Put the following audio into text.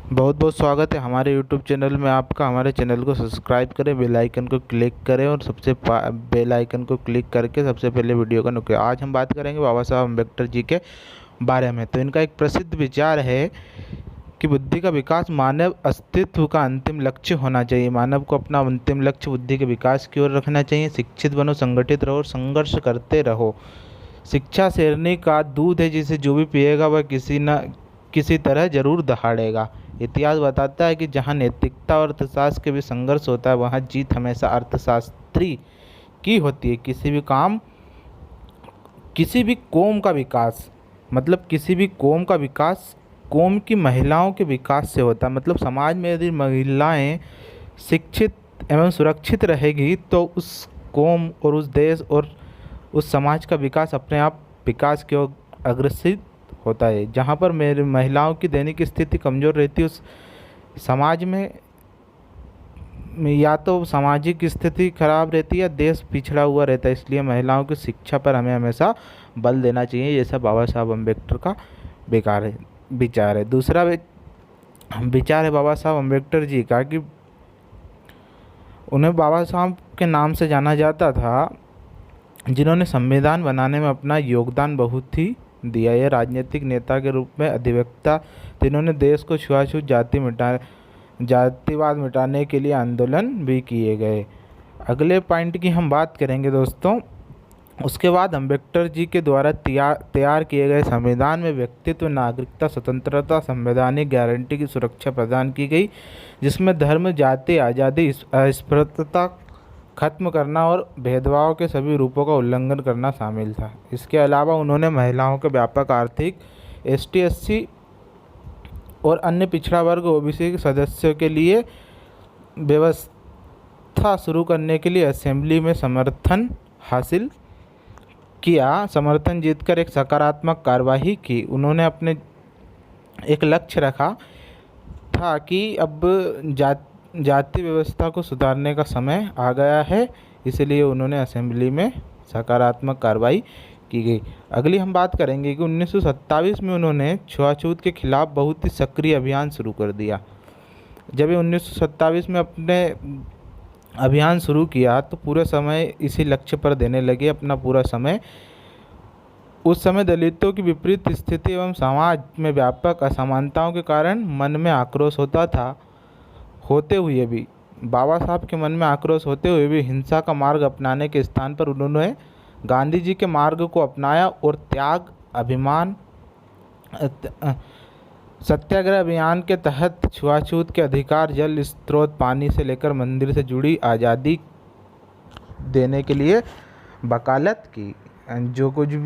बहुत बहुत स्वागत है हमारे YouTube चैनल में आपका। हमारे चैनल को सब्सक्राइब करें, बेल आइकन को क्लिक करें और बेल आइकन को क्लिक करके सबसे पहले वीडियो का नोटिफिकेशन। आज हम बात करेंगे बाबा साहब अम्बेडकर जी के बारे में। तो इनका एक प्रसिद्ध विचार है कि बुद्धि का विकास मानव अस्तित्व का अंतिम लक्ष्य होना चाहिए। मानव को अपना अंतिम लक्ष्य बुद्धि के विकास की ओर रखना चाहिए। शिक्षित बनो, संगठित रहो और संघर्ष करते रहो। शिक्षा शेरनी का दूध है, जिसे जो भी पिएगा वह किसी तरह जरूर दहाड़ेगा। इतिहास बताता है कि जहाँ नैतिकता और अर्थशास्त्र के बीच संघर्ष होता है, वहाँ जीत हमेशा अर्थशास्त्री की होती है। किसी भी कौम का विकास, मतलब किसी भी कौम का विकास कौम की महिलाओं के विकास से होता है। मतलब समाज में यदि महिलाएं शिक्षित एवं सुरक्षित रहेगी तो उस कौम और उस देश और उस समाज का विकास अपने आप विकास की ओर अग्रसित होता है। जहाँ पर मेरे महिलाओं की दैनिक स्थिति कमज़ोर रहती है, उस समाज में या तो सामाजिक स्थिति खराब रहती है या देश पिछड़ा हुआ रहता है। इसलिए महिलाओं की शिक्षा पर हमें हमेशा बल देना चाहिए। ये सब बाबा साहब अम्बेडकर का विचार है। दूसरा विचार है बाबा साहब अम्बेडकर जी का कि उन्हें बाबा साहब के नाम से जाना जाता था, जिन्होंने संविधान बनाने में अपना योगदान बहुत ही दिया। यह राजनीतिक नेता के रूप में अधिवक्ता, जिन्होंने देश को छुआछूत जातिवाद मिटाने के लिए आंदोलन भी किए गए। अगले पॉइंट की हम बात करेंगे दोस्तों। उसके बाद अम्बेडकर जी के द्वारा तैयार किए गए संविधान में व्यक्तित्व, नागरिकता, स्वतंत्रता, संवैधानिक गारंटी की सुरक्षा प्रदान की गई, जिसमें धर्म, जाति, आज़ादी, अस्पृश्यता खत्म करना और भेदभाव के सभी रूपों का उल्लंघन करना शामिल था। इसके अलावा उन्होंने महिलाओं के व्यापक आर्थिक, एसटी, एससी और अन्य पिछड़ा वर्ग ओबीसी के सदस्यों के लिए व्यवस्था शुरू करने के लिए असेंबली में समर्थन हासिल किया। समर्थन जीतकर एक सकारात्मक कार्यवाही की। उन्होंने अपने एक लक्ष्य रखा था कि अब जाति व्यवस्था को सुधारने का समय आ गया है, इसलिए उन्होंने असेंबली में सकारात्मक कार्रवाई की गई। अगली हम बात करेंगे कि 1927 में उन्होंने छुआछूत के खिलाफ बहुत ही सक्रिय अभियान शुरू कर दिया। जब ये 1927 में अपने अभियान शुरू किया तो पूरा समय इसी लक्ष्य पर देने लगे अपना पूरा समय। उस समय दलितों की विपरीत स्थिति एवं समाज में व्यापक असमानताओं के कारण मन में आक्रोश होते हुए भी हिंसा का मार्ग अपनाने के स्थान पर उन्होंने गांधी जी के मार्ग को अपनाया और त्याग, अभिमान, सत्याग्रह अभियान के तहत छुआछूत के अधिकार, जल स्रोत, पानी से लेकर मंदिर से जुड़ी आज़ादी देने के लिए वकालत की। जो कुछ भी